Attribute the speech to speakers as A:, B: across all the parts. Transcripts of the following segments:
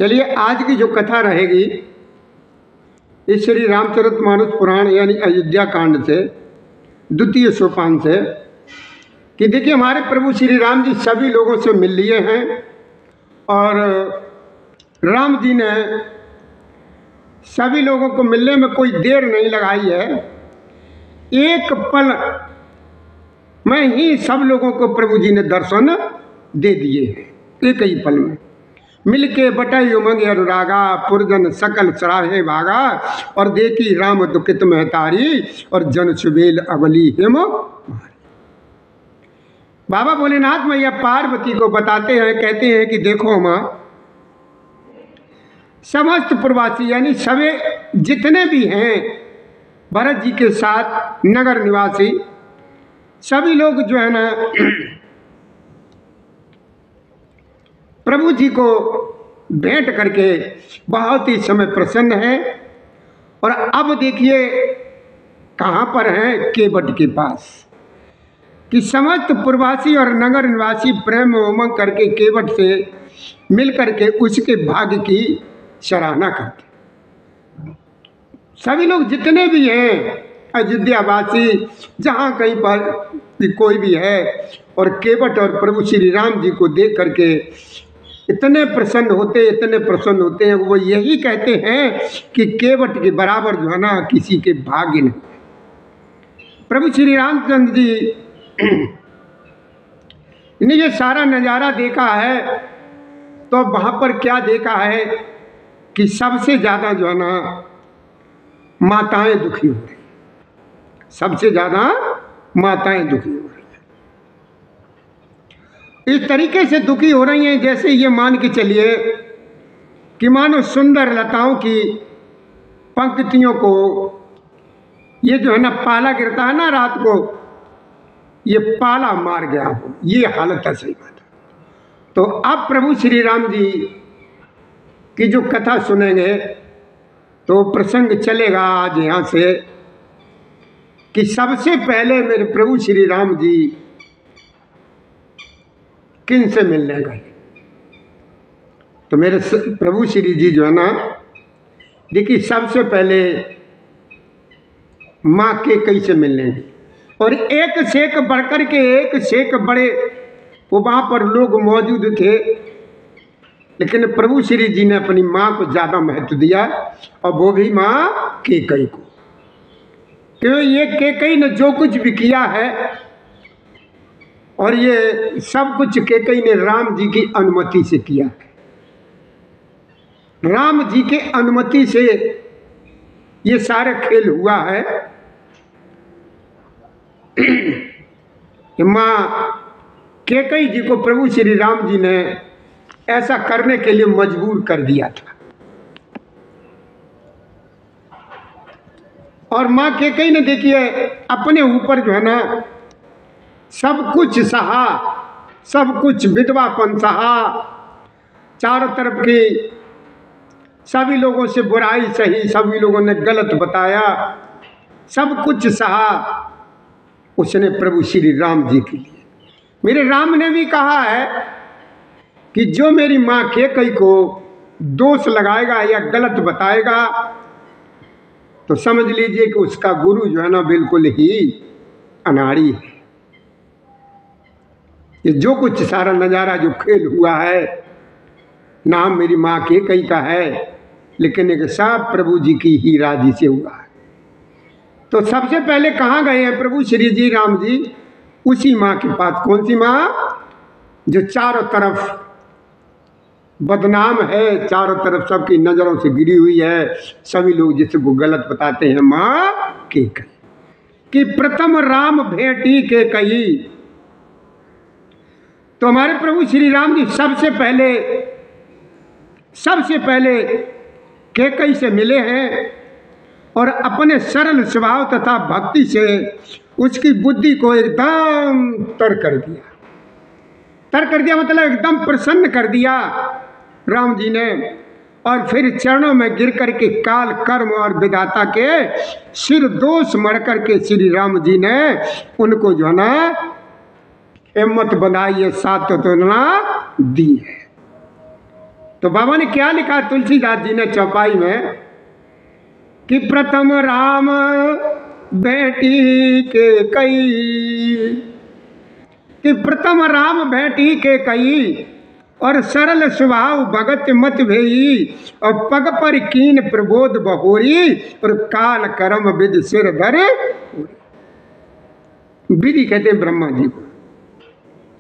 A: चलिए आज की जो कथा रहेगी इस श्री रामचरितमानस पुराण यानी अयोध्या कांड से द्वितीय सोपान से कि देखिए हमारे प्रभु श्री राम जी सभी लोगों से मिल लिए हैं और राम जी ने सभी लोगों को मिलने में कोई देर नहीं लगाई है। एक पल में ही सब लोगों को प्रभु जी ने दर्शन दे दिए हैं। एक ही पल में मिलके बटाई उमंग अनुरागा पुरजन सकल सराहे भागा और देखी राम दुखित महतारी और जन सुबेल अबली हेम। बाबा भोलेनाथ मैया पार्वती को बताते हैं, कहते हैं कि देखो माँ, समस्त प्रवासी यानी सभी जितने भी हैं भरत जी के साथ नगर निवासी सभी लोग जो है ना प्रभु जी को भेंट करके बहुत ही समय प्रसन्न है। और अब देखिए कहाँ पर हैं, केवट के पास, कि समस्त प्रवासी और नगर निवासी प्रेम उमंग करके केवट से मिल करके उसके भाग्य की सराहना करते। सभी लोग जितने भी हैं अयोध्यावासी जहाँ कहीं पर कोई भी है और केवट और प्रभु श्री राम जी को देख करके इतने प्रसन्न होते हैं। वो यही कहते हैं कि केवट के बराबर जो है ना किसी के भाग्य नहीं। प्रभु श्री रामचंद्र जी ने ये सारा नज़ारा देखा है तो वहाँ पर क्या देखा है कि सबसे ज़्यादा जो है ना माताएं दुखी हो रही, सबसे ज़्यादा माताएं दुखी हो रही हैं। इस तरीके से दुखी हो रही हैं जैसे ये मान के चलिए कि मानो सुंदर लताओं की पंक्तियों को ये जो है ना पाला गिरता है ना रात को, ये पाला मार गया हो, ये हालत है। सही बात है। तो अब प्रभु श्री राम जी की जो कथा सुनेंगे तो प्रसंग चलेगा आज यहाँ से कि सबसे पहले मेरे प्रभु श्री राम जी किन से मिलने गए। तो मेरे प्रभु श्री जी जो है ना देखिए सबसे पहले माँ केकई से मिलने गए और एक से एक बढ़कर के एक से एक बड़े वो वहाँ पर लोग मौजूद थे, लेकिन प्रभु श्री जी ने अपनी माँ को ज़्यादा महत्व दिया और वो भी माँ केकई को। क्यों? ये केकई ने जो कुछ भी किया है और ये सब कुछ केकई ने राम जी की अनुमति से किया है। राम जी के अनुमति से ये सारा खेल हुआ है। माँ केकई जी को प्रभु श्री राम जी ने ऐसा करने के लिए मजबूर कर दिया था और माँ केकई ने देखिए अपने ऊपर जो है ना सब कुछ सहा, सब कुछ विधवापन सहा, चारों तरफ की सभी लोगों से बुराई सही, सभी लोगों ने गलत बताया, सब कुछ सहा उसने प्रभु श्री राम जी के लिए। मेरे राम ने भी कहा है कि जो मेरी माँ केकई को दोष लगाएगा या गलत बताएगा तो समझ लीजिए कि उसका गुरु जो है ना बिल्कुल ही अनाड़ी है। ये जो कुछ सारा नज़ारा जो खेल हुआ है नाम मेरी माँ केकई का है, लेकिन एक सब प्रभु जी की ही राजी से हुआ है। तो सबसे पहले कहाँ गए हैं प्रभु श्री जी राम जी? उसी माँ के पास। कौन सी माँ? जो चारों तरफ बदनाम है, चारों तरफ सबकी नज़रों से गिरी हुई है, सभी लोग जिसको गलत बताते हैं, माँ केकई कि प्रथम राम भेटी केकई। तो हमारे प्रभु श्री राम जी सबसे पहले केकई से मिले हैं और अपने सरल स्वभाव तथा भक्ति से उसकी बुद्धि को एकदम तर कर दिया मतलब एकदम प्रसन्न कर दिया राम जी ने। और फिर चरणों में गिर करके काल कर्म और विधाता के सिर दोष मर करके श्री राम जी ने उनको जो है ना हिम्मत बनाई है, साथ तुलना दी है। तो बाबा ने क्या लिखा तुलसीदास जी ने चौपाई में कि प्रथम राम बेटी के कई, कि प्रथम राम बेटी के कई और सरल स्वभाव भगत मत भेई और पग पर कीन प्रबोध बहोरी और काल कर्म विद सिर धरे। विधि कहते हैं ब्रह्मा जी को,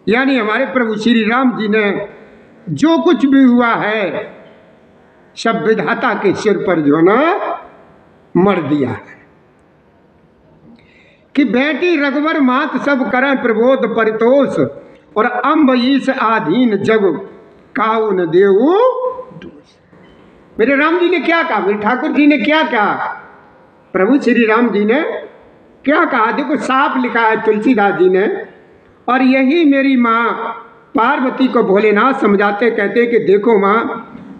A: यानी हमारे प्रभु श्री राम जी ने जो कुछ भी हुआ है सब विधाता के सिर पर जो ना मर दिया है कि बेटी रघुवर मात सब करें प्रबोध परितोष और अम्ब ईस आधीन जग काऊ न देऊ दोष। मेरे राम जी ने क्या कहा, मेरे ठाकुर जी ने क्या कहा, प्रभु श्री राम जी ने क्या कहा, देखो साफ लिखा है तुलसीदास जी ने। और यही मेरी माँ पार्वती को भोलेनाथ समझाते कहते कि देखो माँ,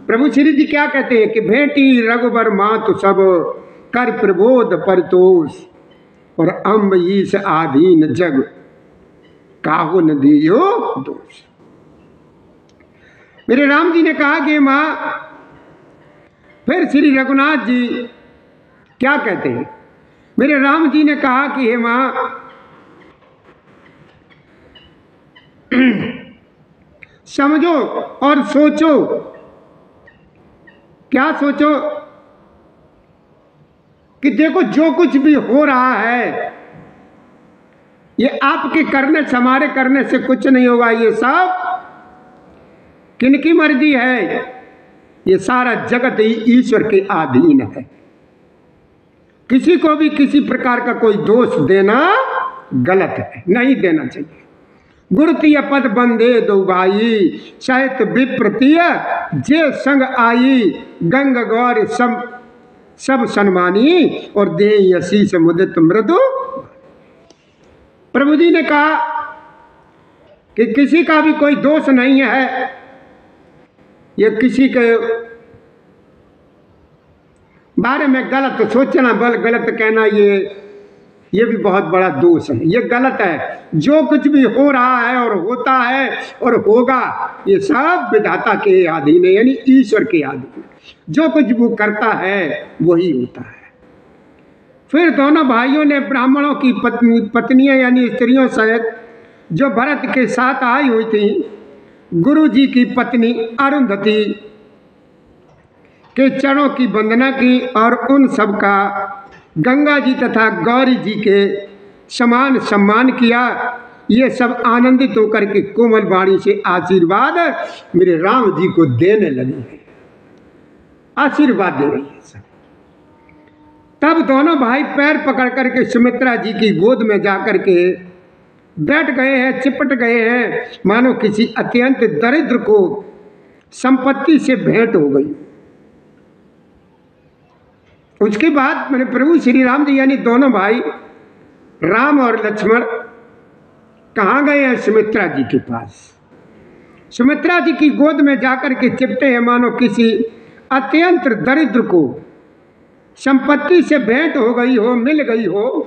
A: प्रभु श्री जी क्या कहते हैं कि बेटी रघुबर माँ तो सब कर प्रबोध परितोष और अम्ब ईस आधीन जग काहू न दियो दोष। मेरे राम जी ने कहा कि माँ, फिर श्री रघुनाथ जी क्या कहते हैं, मेरे राम जी ने कहा कि हे माँ समझो और सोचो। क्या सोचो कि देखो जो कुछ भी हो रहा है ये आपके करने से, हमारे करने से कुछ नहीं होगा, ये सब किनकी मर्जी है, ये सारा जगत ही ईश्वर के अधीन है। किसी को भी किसी प्रकार का कोई दोष देना गलत है, नहीं देना चाहिए। गुरुतीय पद बंदे दो भाई सहित विप्रतीय जे संग आई गंग गौर सब सन्मानी और दे यशीष मुदित मृदु। प्रभु जी ने कहा कि किसी का भी कोई दोष नहीं है, ये किसी के बारे में गलत सोचना, गलत कहना, ये भी बहुत बड़ा दोष है, ये गलत है। जो कुछ भी हो रहा है और होता है और होगा ये सब विधाता के अधीन है, यानी ईश्वर के अधीन। जो कुछ वो करता है वही होता है। फिर दोनों भाइयों ने ब्राह्मणों की पत्नियां यानी स्त्रियों सहित जो भरत के साथ आई हुई थी, गुरु जी की पत्नी अरुंधति के चरणों की वंदना की और उन सब का गंगा जी तथा गौरी जी के समान सम्मान किया। ये सब आनंदित होकर के कोमल वाणी से आशीर्वाद मेरे राम जी को देने लगी है, आशीर्वाद दे रही है सब। तब दोनों भाई पैर पकड़ करके सुमित्रा जी की गोद में जाकर के बैठ गए हैं, चिपट गए हैं, मानो किसी अत्यंत दरिद्र को संपत्ति से भेंट हो गई। उसके बाद मैंने प्रभु श्री राम जी यानी दोनों भाई राम और लक्ष्मण कहाँ गए हैं, सुमित्रा जी के पास। सुमित्रा जी की गोद में जाकर के चिपटे हैं, मानो किसी अत्यंत दरिद्र को संपत्ति से भेंट हो गई हो, मिल गई हो।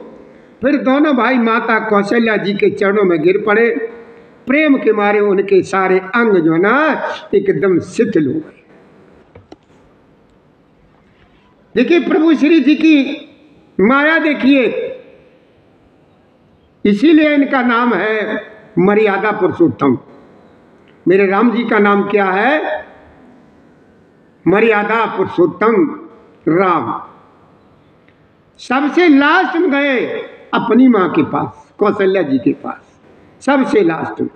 A: फिर दोनों भाई माता कौशल्या जी के चरणों में गिर पड़े। प्रेम के मारे उनके सारे अंग जो ना एकदम शिथिल हो गए। देखिए प्रभु श्री जी की माया देखिए, इसीलिए इनका नाम है मर्यादा पुरुषोत्तम। मेरे राम जी का नाम क्या है, मर्यादा पुरुषोत्तम राम। सबसे लास्ट में गए अपनी माँ के पास, कौशल्या जी के पास, सबसे लास्ट में।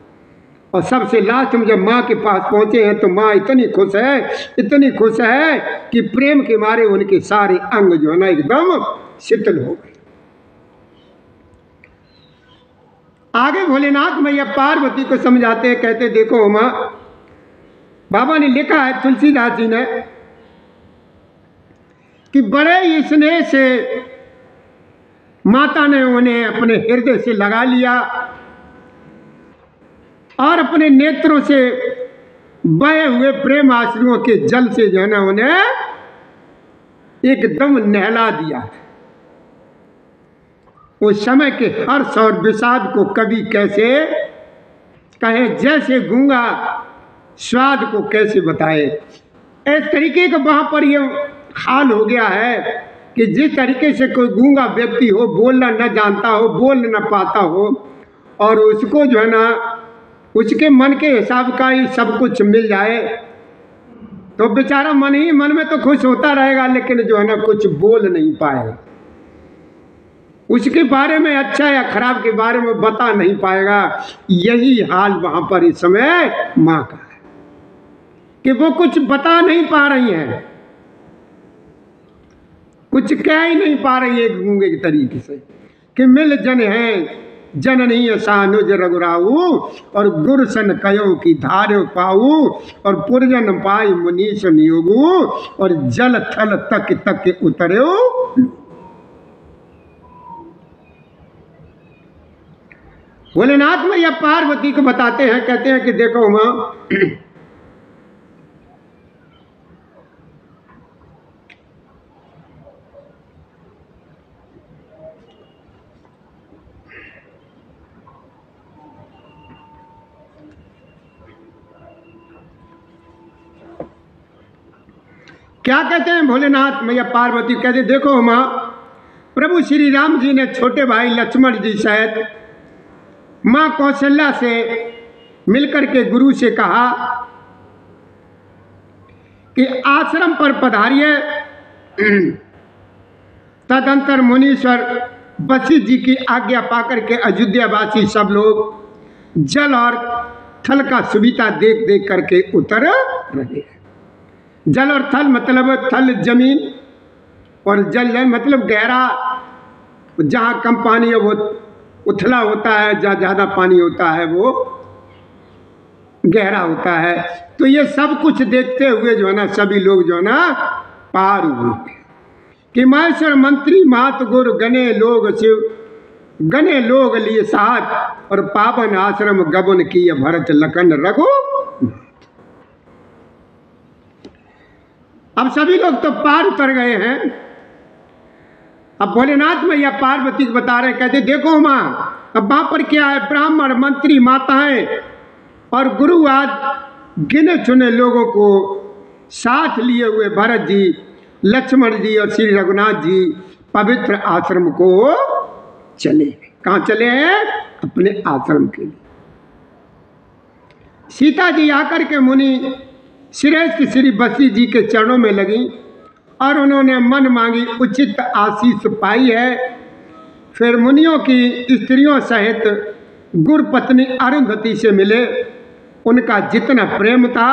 A: और सबसे लास्ट में जब माँ के पास पहुँचे हैं तो माँ इतनी खुश है, इतनी खुश है कि प्रेम के मारे उनके सारे अंग जो है ना एकदम शिथिल हो गए। आगे भोलेनाथ मैया पार्वती को समझाते हैं, कहते देखो माँ, बाबा ने लिखा है तुलसीदास जी ने कि बड़े ही स्नेह से माता ने उन्हें अपने हृदय से लगा लिया और अपने नेत्रों से बहे हुए प्रेम आश्रुओं के जल से जो है ना उन्हें एकदम नहला दिया। उस समय के हर्ष और विषाद को कवि कैसे कहे, जैसे गूंगा स्वाद को कैसे बताए। इस तरीके का वहाँ पर ये हाल हो गया है कि जिस तरीके से कोई गूंगा व्यक्ति हो, बोलना न जानता हो, बोल न पाता हो, और उसको जो है ना उसके मन के हिसाब का ही सब कुछ मिल जाए, तो बेचारा मन ही मन में तो खुश होता रहेगा, लेकिन जो है ना कुछ बोल नहीं पाएगा, उसके बारे में अच्छा या खराब के बारे में बता नहीं पाएगा। यही हाल वहाँ पर इस समय माँ का है कि वो कुछ बता नहीं पा रही हैं, कुछ कह ही नहीं पा रही है गूंगे के तरीके से कि मिल जन है जननी सानुज रघुराऊ, और गुरसन कयो की धार्यो पाऊ, और पुरजन पाई मुनीष नियोगू, और जल थल तक तक उतर्यो। भोलेनाथ में यह पार्वती को बताते हैं, कहते हैं कि देखो माँ, क्या कहते हैं भोलेनाथ मैया पार्वती, कहते देखो माँ, प्रभु श्री राम जी ने छोटे भाई लक्ष्मण जी सहित माँ कौशल्या से मिलकर के गुरु से कहा कि आश्रम पर पधारिए। तदंतर मुनीश्वर वशिष्ठ जी की आज्ञा पाकर के अयोध्यावासी सब लोग जल और थल का सुविधा देख देख करके उतर रहे। जल और थल मतलब थल जमीन, और जल मतलब गहरा, जहाँ कम पानी है वो उथला होता है, जहाँ ज़्यादा पानी होता है वो गहरा होता है। तो ये सब कुछ देखते हुए जो है ना सभी लोग जो है ना पार हुए कि महेश्वर मंत्री मात गुरु गने लोग शिव, गने लोग लिए साथ, और पावन आश्रम गबन किए भरत लखन रघु। अब सभी लोग तो पार उतर गए हैं। अब भोलेनाथ मैया पार्वती को बता रहे, कहते देखो माँ, अब वहां पर क्या है, ब्राह्मण मंत्री माताएं और गुरु आज गिने चुने लोगों को साथ लिए हुए भरत जी, लक्ष्मण जी और श्री रघुनाथ जी पवित्र आश्रम को चले। कहाँ चले हैं? अपने आश्रम के लिए। सीता जी आकर के मुनि श्रेष्ठ श्री वशिष्ठ जी के चरणों में लगी और उन्होंने मन मांगी उचित आशीष पाई है। फिर मुनियों की स्त्रियों सहित गुरु पत्नी अरुंधति से मिले। उनका जितना प्रेम था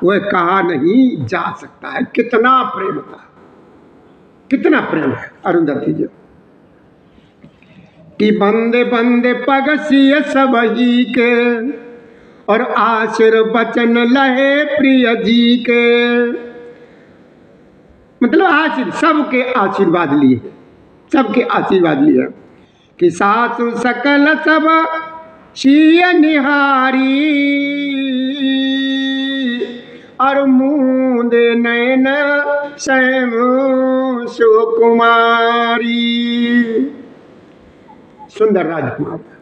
A: वह कहा नहीं जा सकता है। कितना प्रेम था, कितना प्रेम है अरुंधति जी कि बंदे बंदे पगसिय सबही के, और आशीर्वचन लहे प्रिय जी के। मतलब आशीर्वाद, सबके आशीर्वाद लिए, सबके आशीर्वाद लिए कि सासु सकल सब शीय निहारी, और मूंदे नयन स्वयं सुकुमारी। सुंदर राजकुमार।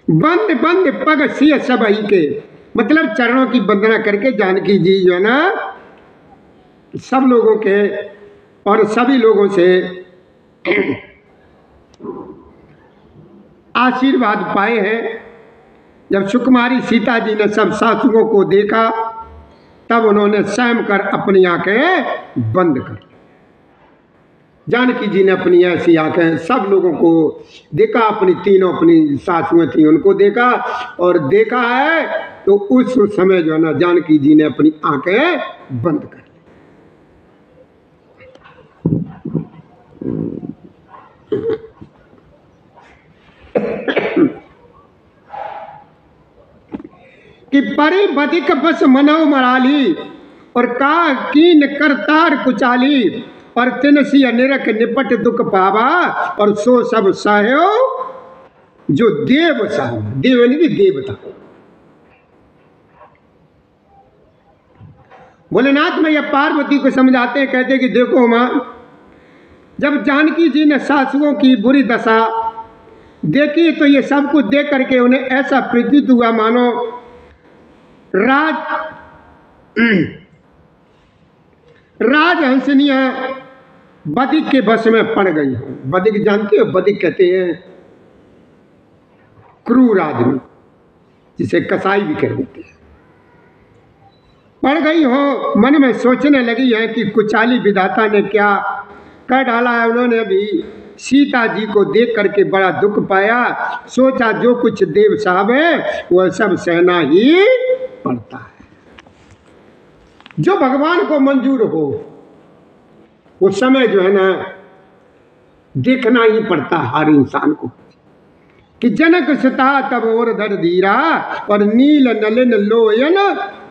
A: बंद बंद पग सिय सबही के, मतलब चरणों की वंदना करके जानकी जी जो है ना सब लोगों के और सभी लोगों से आशीर्वाद पाए हैं। जब सुकुमारी सीता जी ने सब सासुओं को देखा तब उन्होंने स्वयं कर अपनी आंखें बंद कर ली। जानकी जी ने अपनी ऐसी आंखें सब लोगों को देखा, अपनी तीनों अपनी सासुएं थी उनको देखा, और देखा है तो उस समय जो है ना जानकी जी ने अपनी आंखें बंद कर ली। कि परे बधिक बस मनव मराली, और का कीन करतार कुचाली, और तिनसी निरख निपट दुख पावा, और सो सब सहयो जो देव सह। देव नहीं देवता। भोलेनाथ में यह पार्वती को समझाते हैं, कहते कि देखो माँ, जब जानकी जी ने सासुओं की बुरी दशा देखी तो ये सब कुछ देख करके उन्हें ऐसा प्रतीत हुआ मानो राजहंसनिया बदिक के बस में पड़ गई हो। बदिक जानते हो? बदिक कहते हैं क्रूर आदमी, जिसे कसाई भी कह देते हैं। पड़ गई हो, मन में सोचने लगी है कि कुचाली विधाता ने क्या कर डाला है। उन्होंने अभी सीता जी को देख करके बड़ा दुख पाया, सोचा जो कुछ देव साहब है वह सब सहना ही पड़ता है। जो भगवान को मंजूर हो उस समय जो है ना देखना ही पड़ता है हर इंसान को कि जनक सुता तब और धर धीरा और नील नलिन लोयन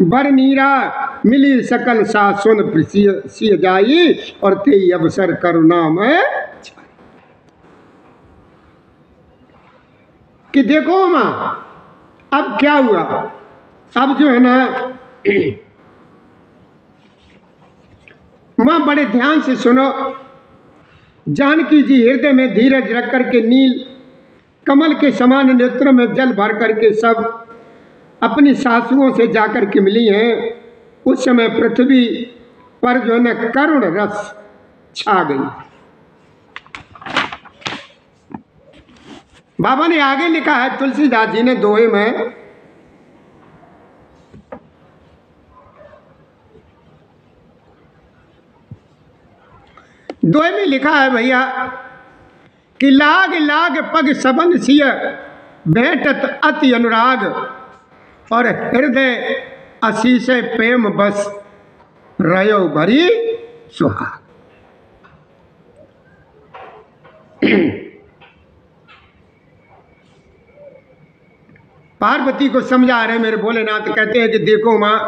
A: बर नीरा मिली सकल सा सुन प्रिय जाई और ते अवसर करुणा में कि देखो माँ अब क्या हुआ। अब जो है ना माँ बड़े ध्यान से सुनो। जानकी जी हृदय में धीरज रख करके नील कमल के समान नेत्रों में जल भर करके सब अपनी सासुओं से जाकर के मिली हैं। उस समय पृथ्वी पर जो है ना करुण रस छा गई। बाबा ने आगे लिखा है तुलसीदास जी ने दोहे में, दोहे में लिखा है भैया कि लाग लाग पग सबन सिय भेंटत अति अनुराग और हृदय असीस प्रेम बस रयो भरी सुहाग। पार्वती को समझा रहे मेरे भोलेनाथ, कहते हैं कि देखो माँ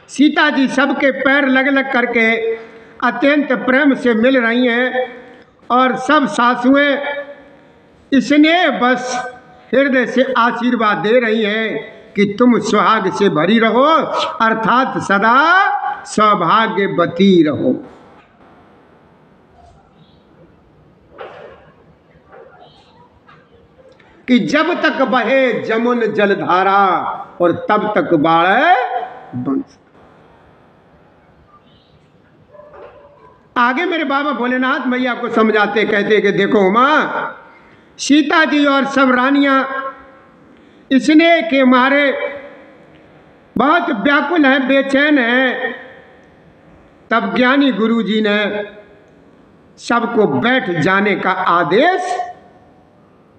A: सीता जी सबके पैर लग लग करके अत्यंत प्रेम से मिल रही हैं और सब सासुएं इसने बस हृदय से आशीर्वाद दे रही हैं कि तुम सुहाग से भरी रहो अर्थात सदा सौभाग्यवती रहो। कि जब तक बहे जमुन जलधारा और तब तक बाढ़े बंस। आगे मेरे बाबा भोलेनाथ मैया को समझाते कहते कि देखो माँ सीता जी और सब रानियां स्नेह के मारे बहुत व्याकुल हैं, बेचैन हैं। तब ज्ञानी गुरु जी ने सबको बैठ जाने का आदेश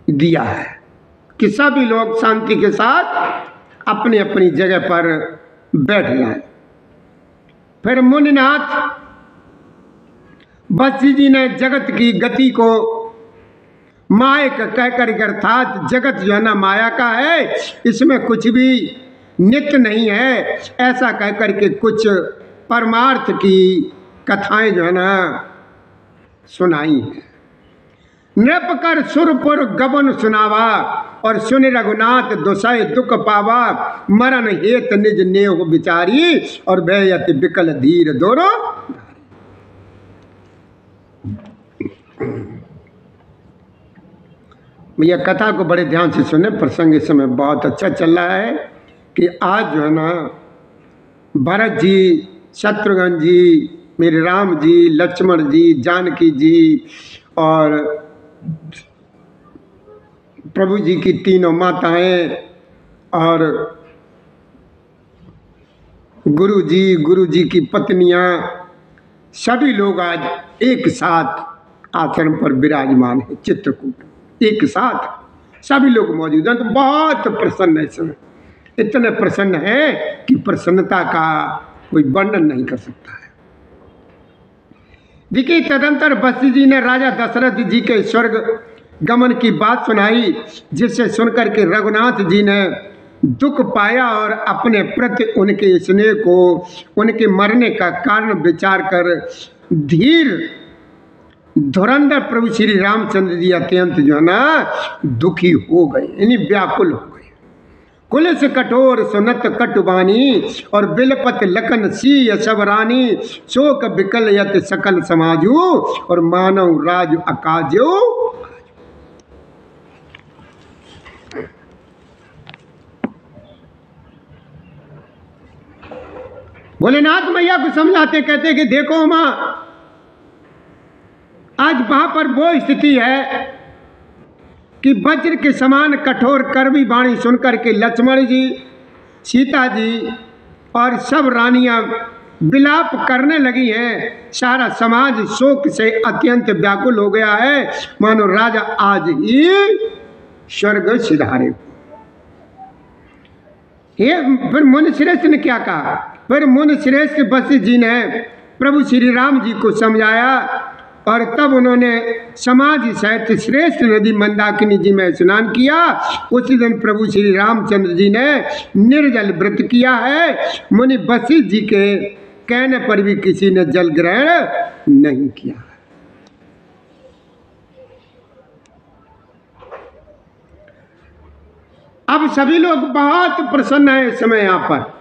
A: दिया है कि सभी लोग शांति के साथ अपनी अपनी जगह पर बैठ जाएं। फिर मुनिनाथ बसी जी ने जगत की गति को मायक कहकर अर्थात जगत जो है ना माया का है, इसमें कुछ भी नित्य नहीं है, ऐसा कहकर के कुछ परमार्थ की कथाएं जो है ना सुनाई है। नृप कर सुरपुर गबन सुनावा और सुन रघुनाथ दुसय दुख पावा मरण हेत निज नेह बिचारी और भयति बिकल धीर दोनों। भैया कथा को बड़े ध्यान से सुने, प्रसंग इस समय बहुत अच्छा चल रहा है कि आज जो है ना भरत जी, शत्रुघ्न जी, मेरे राम जी, लक्ष्मण जी, जानकी जी और प्रभु जी की तीनों माताएं और गुरु जी की पत्नियां सभी लोग आज एक साथ आश्रम पर विराजमान है। चित्रकूट एक साथ सभी लोग मौजूद हैं, तो बहुत प्रसन्न है इसमें। इतने प्रसन्न है कि प्रसन्नता का कोई वर्णन नहीं कर सकता है। देखिए तदंतर बसी जी ने राजा दशरथ जी के स्वर्ग गमन की बात सुनाई, जिससे सुनकर के रघुनाथ जी ने दुख पाया और अपने प्रति उनके स्नेह को, उनके मरने का कारण विचार कर धीर धुरंधर प्रभु श्री रामचंद्र जी अत्यंत जो है ना दुखी हो गए, यानी व्याकुल हो गए। कुलस कठोर सुनत कटुबानी और बिलपत लखन सी सब रानी शोक बिकल यत सकल समाजू और मानव राज अकाजो। भोलेनाथ मैया को समझाते कहते कि देखो मां, आज वहां पर वो स्थिति है कि वज्र के समान कठोर कड़वी वाणी सुनकर के लक्ष्मण जी, सीता जी और सब रानियां विलाप करने लगी हैं। सारा समाज शोक से अत्यंत व्याकुल हो गया है, मानो राजा आज ही स्वर्ग सिधारे। फिर मुनि श्रेष्ठ ने क्या कहा? फिर मुनि श्रेष्ठ वशिष्ठ जी ने प्रभु श्री राम जी को समझाया और तब उन्होंने समाज सहित श्रेष्ठ नदी मंदाकिनी जी में स्नान किया। उसी दिन प्रभु श्री रामचंद्र जी ने निर्जल व्रत किया है। मुनि वशिष्ठ जी के कहने पर भी किसी ने जल ग्रहण नहीं किया। अब सभी लोग बहुत प्रसन्न हैं इस समय, यहाँ पर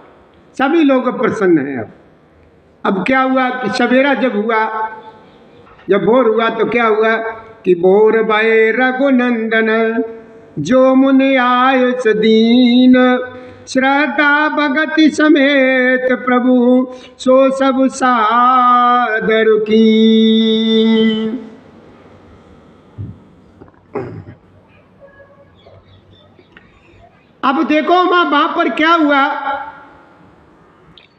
A: सभी लोग प्रसन्न हैं। अब क्या हुआ कि सवेरा जब हुआ, जब भोर हुआ तो क्या हुआ कि भोर भये रघुनंदन जो मुनि आयुष दीन श्रद्धा भगति समेत प्रभु सो सब सादर की। अब देखो मां, वहां पर क्या हुआ,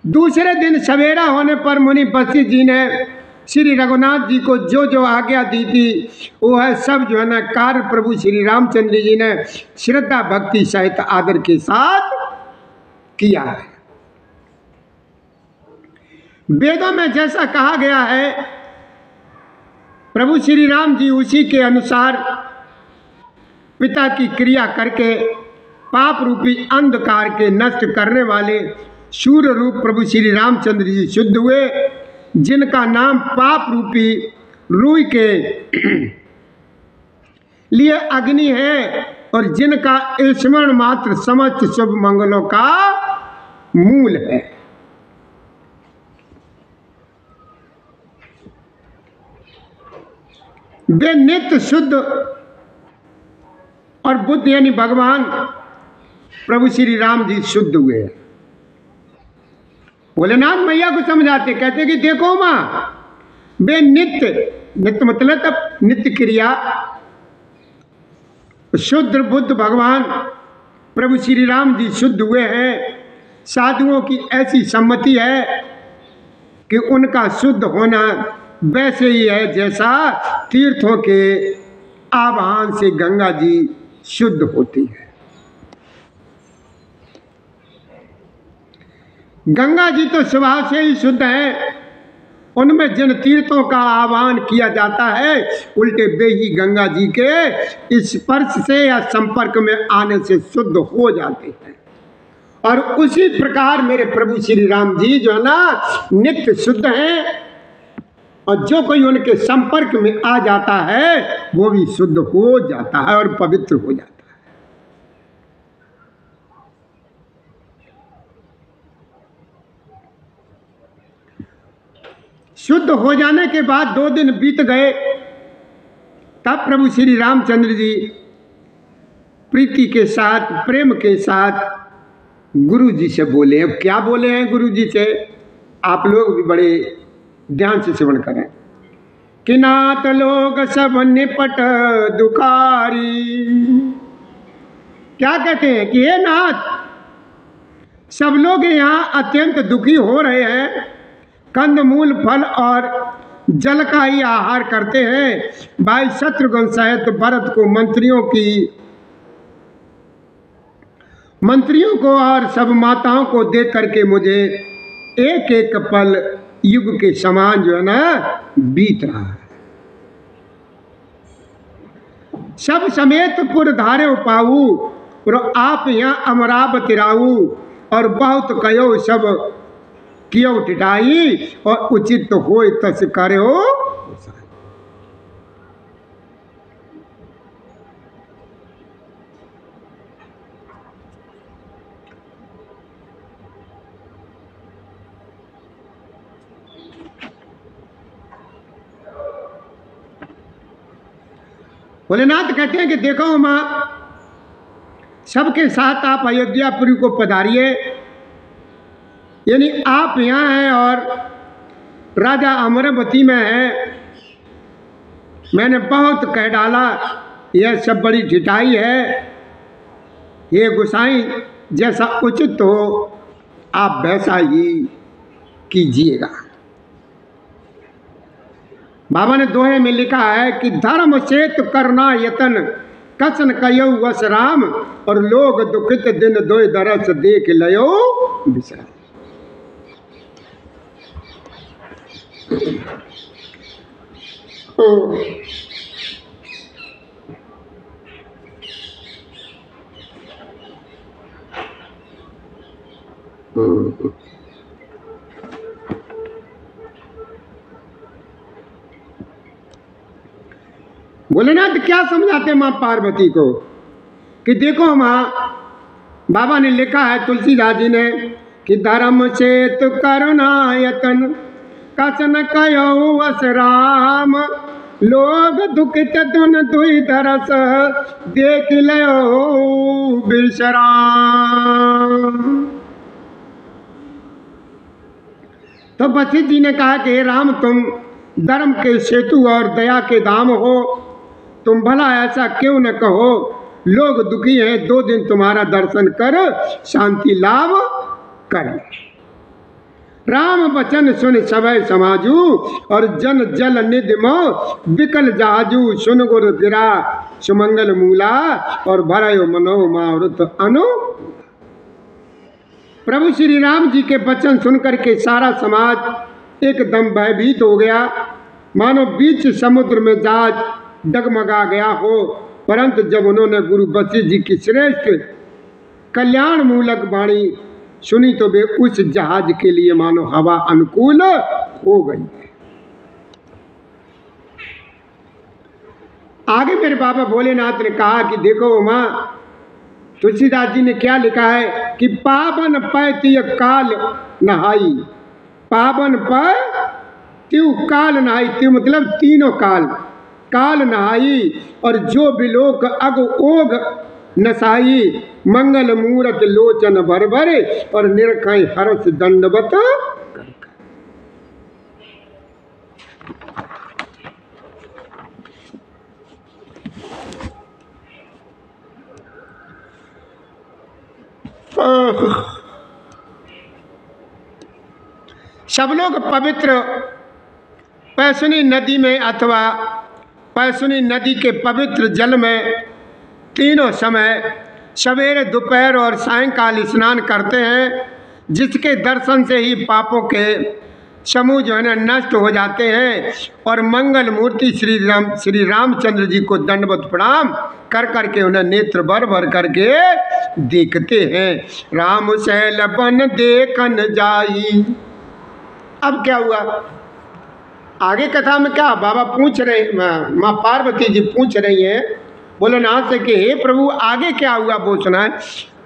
A: दूसरे दिन सवेरा होने पर मुनि वशिष्ठ जी ने श्री रघुनाथ जी को जो जो आज्ञा दी थी वो है सब जो है ना कार्य प्रभु श्री रामचंद्र जी ने श्रद्धा भक्ति सहित आदर के साथ किया है। वेदों में जैसा कहा गया है प्रभु श्री राम जी उसी के अनुसार पिता की क्रिया करके पाप रूपी अंधकार के नष्ट करने वाले सूर्य रूप प्रभु श्री रामचंद्र जी शुद्ध हुए, जिनका नाम पाप रूपी रूई के लिए अग्नि है और जिनका स्मरण मात्र समस्त शुभ मंगलों का मूल है। वे नित्य शुद्ध और बुद्ध यानी भगवान प्रभु श्री राम जी शुद्ध हुए। भोलेनाथ मैया को समझाते कहते कि देखो मां, वे नित्य, नित्य मतलब नित्य क्रिया शुद्ध बुद्ध भगवान प्रभु श्री राम जी शुद्ध हुए हैं। साधुओं की ऐसी सम्मति है कि उनका शुद्ध होना वैसे ही है जैसा तीर्थों के आवाहन से गंगा जी शुद्ध होती है। गंगा जी तो स्वभाव से ही शुद्ध है, उनमें जिन तीर्थों का आह्वान किया जाता है उल्टे वे ही गंगा जी के स्पर्श से या संपर्क में आने से शुद्ध हो जाते हैं। और उसी प्रकार मेरे प्रभु श्री राम जी जो है ना नित्य शुद्ध हैं और जो कोई उनके संपर्क में आ जाता है वो भी शुद्ध हो जाता है और पवित्र हो जाता है। शुद्ध हो जाने के बाद 2 दिन बीत गए, तब प्रभु श्री रामचंद्र जी प्रीति के साथ प्रेम के साथ गुरु जी से बोले। अब क्या बोले हैं गुरु जी से, आप लोग भी बड़े ध्यान से श्रवण करें। कि नाथ लोग सब निपट दुखारी, क्या कहते हैं कि हे नाथ, सब लोग यहाँ अत्यंत दुखी हो रहे हैं, कंदमूल फल और जल का ही आहार करते हैं। भाई शत्रुघ्न सहित भरत को मंत्रियों को और सब माताओं को देख करके मुझे एक एक पल युग के समान जो है ना बीत रहा है। सब समेत पुर धारे पाऊ और आप यहाँ अमरावती राऊ और बहुत कयो सब कियो टिटाई और उचित हो तस करो। भोलेनाथ कहते हैं कि देखो माँ, सबके साथ आप अयोध्यापुरी को पधारिए, यानी आप यहाँ हैं और राजा अमरावती में है। मैंने बहुत कह डाला, यह सब बड़ी ढिठाई है, ये गुसाई जैसा उचित हो आप वैसा ही कीजिएगा। बाबा ने दोहे में लिखा है कि धर्म से तो करना यतन कसन कयो वस राम, और लोग दुखित दिन दोय दरस देख लयो विश्राम। भोलेनाथ क्या समझाते माँ पार्वती को कि देखो माँ, बाबा ने लिखा है तुलसीदास जी ने कि धर्म से तो करना यतन कसन कयो वस राम, लोग दुखित दुन दुई दरस देख लयो विश्राम। तो वशिष्ठ जी ने कहा कि राम, तुम धर्म के सेतु और दया के धाम हो, तुम भला ऐसा क्यों न कहो, लोग दुखी हैं, 2 दिन तुम्हारा दर्शन कर शांति लाभ कर। राम वचन सुन सभय समाजू, और जन जल निधि मो विकल जहाजू, सुन गुर गिरा सुमंगल मूला, और भरयो मनो मावृत अनु। प्रभु श्री राम जी के वचन सुनकर के सारा समाज एकदम भयभीत हो गया, मानो बीच समुद्र में जहाज डगमगा गया हो। परंतु जब उन्होंने गुरु वशिष्ठ जी की श्रेष्ठ कल्याण मूलक वाणी सुनी तो वे उस जहाज के लिए मानो हवा अनुकूल हो गई। आगे मेरे बाबा भोलेनाथ ने कहा कि देखो माँ, तुलसीदास जी ने क्या लिखा है कि पावन पै तिय काल नहाई, पावन पै त्यू काल नहाई, त्यू मतलब तीनों काल, काल नहाई, और जो बिलोक अग ओग नसाई, मंगल मूरत लोचन भर भरे, और निरखै हर्ष दंडवत। सब लोग पवित्र पैसुनी नदी में अथवा पैसुनी नदी के पवित्र जल में तीनों समय सवेरे, दोपहर और सायंकाल स्नान करते हैं, जिसके दर्शन से ही पापों के समूह जो है ना नष्ट हो जाते हैं, और मंगल मूर्ति श्री रामचंद्र जी को दंडवत प्रणाम कर करके उन्हें नेत्र भर भर करके देखते हैं। राम शैल बन देखन जाई। अब क्या हुआ आगे कथा में, क्या बाबा पूछ रहे, माँ पार्वती जी पूछ रही हैं भोलेनाथ से कि हे प्रभु आगे क्या हुआ वो सुनाए।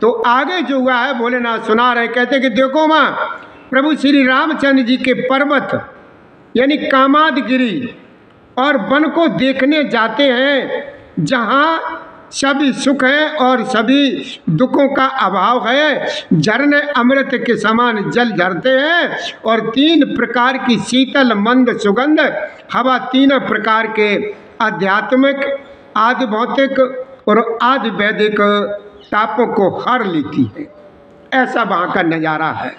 A: तो आगे जो हुआ है भोलेनाथ सुना रहे, कहते कि देखो माँ, प्रभु श्री रामचंद्र जी के पर्वत यानी कामादगिरी और वन को देखने जाते हैं, जहाँ सभी सुख है और सभी दुखों का अभाव है। झरने अमृत के समान जल झरते हैं, और 3 प्रकार की शीतल मंद सुगंध हवा 3 प्रकार के आध्यात्मिक, आदि भौतिक और आदि वैदिक तापों को हर लेती है। ऐसा वहाँ का नज़ारा है।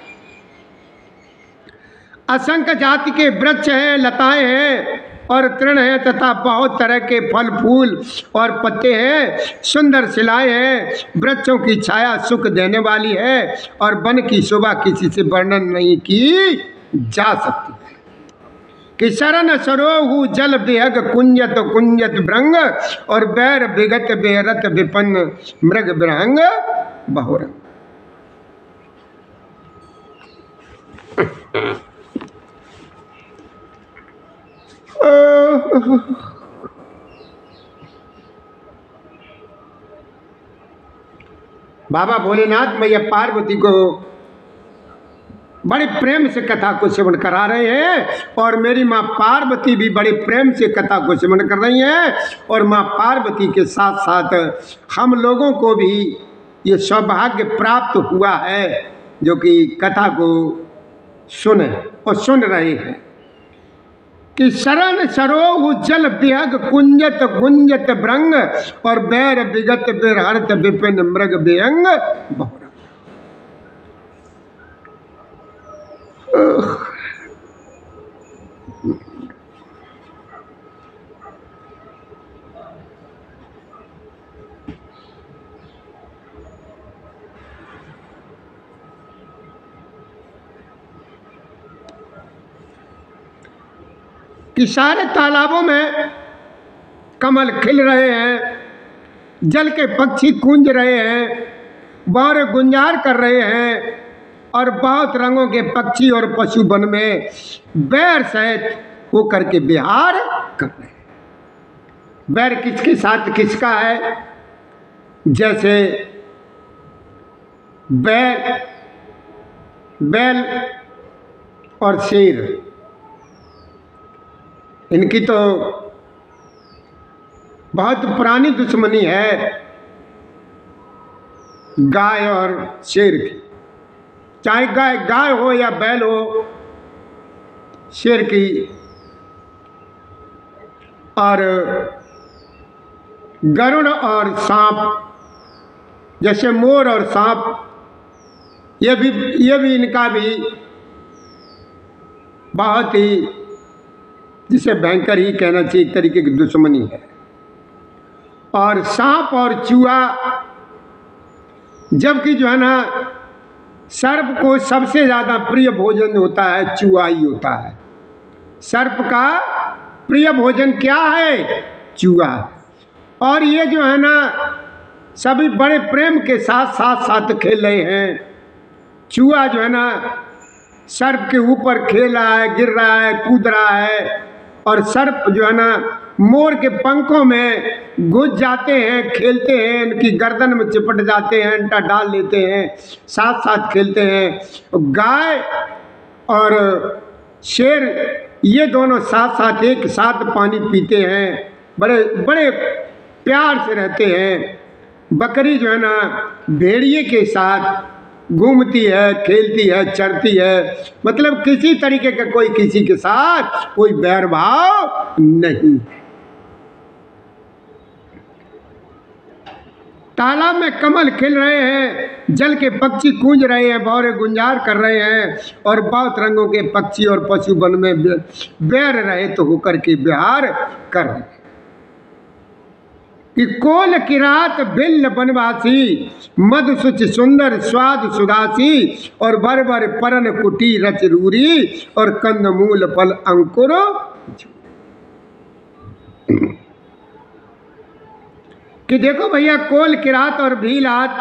A: असंख्य जाति के वृक्ष हैं, लताएं हैं और तृण हैं, तथा बहुत तरह के फल फूल और पत्ते हैं। सुंदर शिलाएं हैं, वृक्षों की छाया सुख देने वाली है, और वन की शोभा किसी से वर्णन नहीं की जा सकती। कि शरण सरोहु जल बेहग कुंजत कुंजत भृंग, और बैर विगत बेरत विपन्न मृग विरहंग बहुरंग। बाबा भोलेनाथ मैया पार्वती को बड़े प्रेम से कथा को श्रवण करा रहे हैं और मेरी माँ पार्वती भी बड़े प्रेम से कथा को श्रवण कर रही हैं। और माँ पार्वती के साथ साथ हम लोगों को भी ये सौभाग्य प्राप्त हुआ है जो कि कथा को सुने और सुन रहे हैं कि शरण सरोह जल बिहग कुंजत गुंजत भ्रंग और बैर विगत बिरहरत विपिन मृग विहंग बहुरा। कि सारे तालाबों में कमल खिल रहे हैं, जल के पक्षी कूंज रहे हैं, बार गुंजार कर रहे हैं और बहुत रंगों के पक्षी और पशु वन में बैर सहित होकर के विहार कर रहे हैं। बैर किसके साथ किसका है? जैसे बैल और शेर, इनकी तो बहुत पुरानी दुश्मनी है, गाय और शेर की। चाहे गाय हो या बैल हो, शेर की। और गरुड़ और सांप, जैसे मोर और सांप, ये भी इनका भी बहुत ही, जिसे भयंकर ही कहना चाहिए, एक तरीके की दुश्मनी है। और सांप और चूहा, जबकि जो है ना सर्प को सबसे ज़्यादा प्रिय भोजन होता है चूहा ही होता है। सर्प का प्रिय भोजन क्या है? चूहा। और ये जो है ना सभी बड़े प्रेम के साथ साथ खेल रहे हैं। चूहा जो है ना सर्प के ऊपर खेल रहा है, गिर रहा है, कूद रहा है, और सर्प जो है ना मोर के पंखों में घुस जाते हैं, खेलते हैं, उनकी गर्दन में चिपट जाते हैं, अंटा डाल लेते हैं, साथ साथ खेलते हैं। गाय और शेर ये दोनों साथ साथ एक साथ पानी पीते हैं, बड़े बड़े प्यार से रहते हैं। बकरी जो है ना भेड़िए के साथ घूमती है, खेलती है, चरती है, मतलब किसी तरीके का कोई किसी के साथ कोई बैर भाव नहीं। तालाब में कमल खिल रहे हैं, जल के पक्षी कूंज रहे हैं, भौरे गुंजार कर रहे हैं, और बहुत रंगों के पक्षी और पशु वन में बैर रहे तो होकर के विहार कर रहे हैं। कि कोल किरात बिल्ल बनवासी, मधुसुच सुंदर स्वाद सुदासी, और बर बर परन कुटी रच रूरी, और कंद मूल फल अंकुर। कि देखो भैया, कोल किरात और भीलात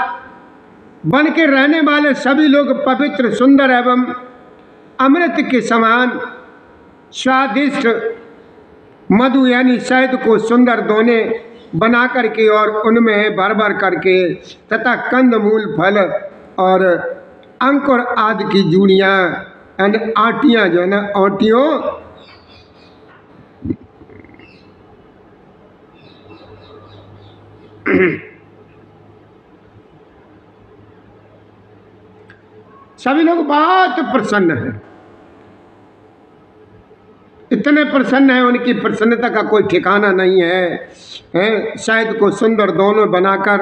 A: बन के रहने वाले सभी लोग पवित्र, सुंदर एवं अमृत के समान स्वादिष्ट मधु यानी शहद को सुंदर दोने बना करके और उनमें भर भर करके तथा कंदमूल फल और अंकुर आदि की जूड़ियाँ यानी आटियाँ जो है ना, आटियों सभी लोग बहुत प्रसन्न हैं, इतने प्रसन्न हैं, उनकी प्रसन्नता का कोई ठिकाना नहीं है। शहद को सुंदर दोनों बनाकर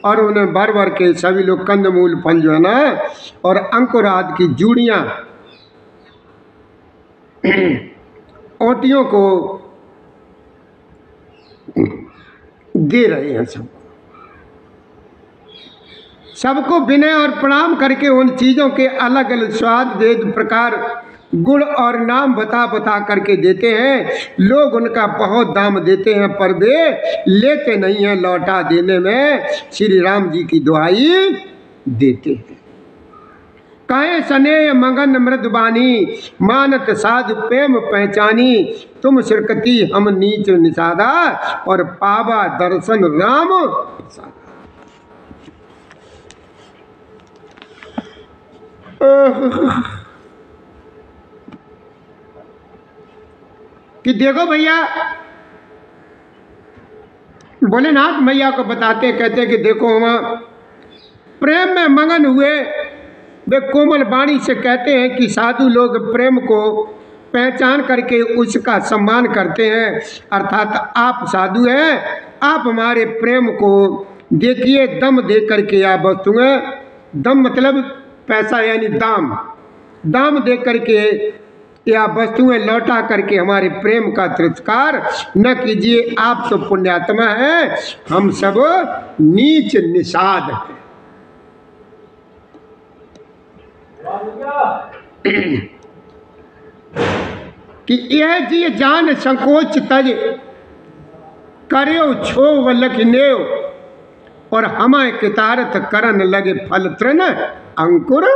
A: और उन्हें भर भर के सभी लोग कंदमूल फल जो है ना और अंकुर आदि की जूड़ियाँ ओटियों को दे रहे हैं। सबको विनय और प्रणाम करके उन चीज़ों के अलग अलग स्वाद, वेद, प्रकार, गुण और नाम बता बता करके देते हैं। लोग उनका बहुत दाम देते हैं पर वे लेते नहीं हैं, लौटा देने में श्री राम जी की दुहाई देते हैं। कहे स्नेह मगन मृदबानी, मानत साध प्रेम पहचानी, तुम शिरकती हम नीच निषादा, और पावा दर्शन राम प्रसादा। कि देखो भैया, भोलेनाथ मैया को बताते कहते कि देखो हम प्रेम में मगन हुए। वे कोमल वाणी से कहते हैं कि साधु लोग प्रेम को पहचान करके उसका सम्मान करते हैं, अर्थात आप साधु हैं, आप हमारे प्रेम को देखिए, दम दे करके आप वस्तुएं, दम मतलब पैसा यानी दाम, दाम दे करके या वस्तुएं लौटा करके हमारे प्रेम का तिरस्कार न कीजिए। आप तो पुण्यात्मा हैं, हम सब नीच निषाद हैं। कि यह जी जान संकोच तज करो छो वलख नेव, और हमें कितारत करन लगे फल तृण अंकुर।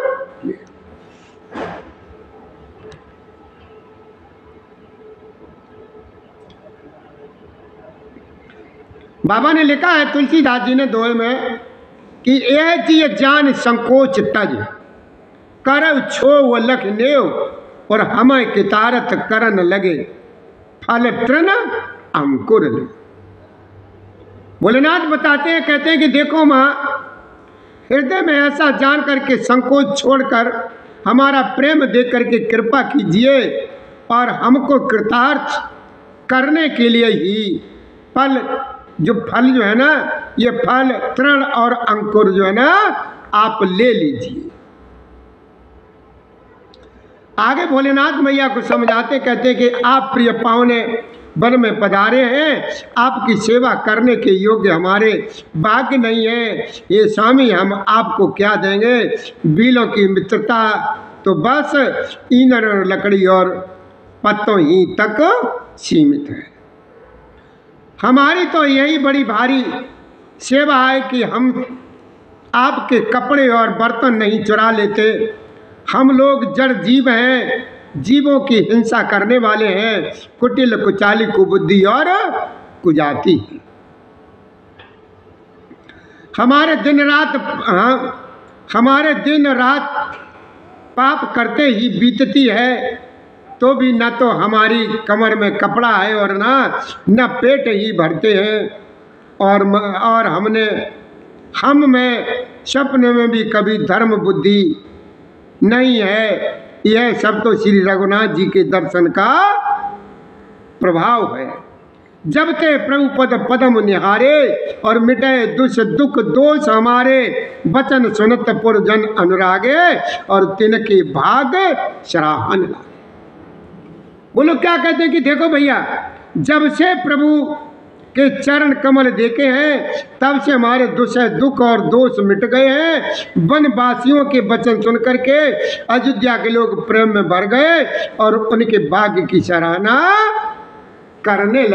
A: बाबा ने लिखा है, तुलसीदास जी ने दोहे में, कि यह जी जान संकोच तज करव छो वलख नेव, और हमें कितारत करन लगे फल तृण अंकुर। भोलेनाथ बताते हैं, कहते हैं कि देखो माँ, हृदय में ऐसा जान करके संकोच छोड़कर हमारा प्रेम देख करके कृपा कीजिए, और हमको कृतार्थ करने के लिए ही फल जो है ना, ये फल तृण और अंकुर जो है ना, आप ले लीजिए। आगे भोलेनाथ मैया को समझाते कहते कि आप प्रिय पावने वन में पधारे हैं, आपकी सेवा करने के योग्य हमारे भाग्य नहीं है। ये स्वामी, हम आपको क्या देंगे? बीलों की मित्रता तो बस ईंधन और लकड़ी और पत्तों ही तक सीमित है। हमारी तो यही बड़ी भारी सेवा है कि हम आपके कपड़े और बर्तन नहीं चुरा लेते। हम लोग जड़ जीव हैं, जीवों की हिंसा करने वाले हैं, कुटिल कुचाली कुबुद्धि और कुजाति हैं। हमारे दिन रात पाप करते ही बीतती है, तो भी न तो हमारी कमर में कपड़ा है और न पेट ही भरते हैं। और हम में सपने में भी कभी धर्म बुद्धि नहीं है। यह सब तो श्री रघुनाथ जी के दर्शन का प्रभाव है। जब ते प्रभु पद पदम निहारे, और मिटे दुख दोष हमारे, वचन सुनत पुरजन अनुरागे, और तिनके भाग सराहन लागे। बोलो क्या कहते हैं कि देखो भैया, जब से प्रभु के चरण कमल देखे हैं, तब से हमारे दुख और दोष मिट गए हैं। वनवासियों के वचन सुन करके अयोध्या के लोग प्रेम में भर गए और उनके भाग्य की सराहना करने लगे।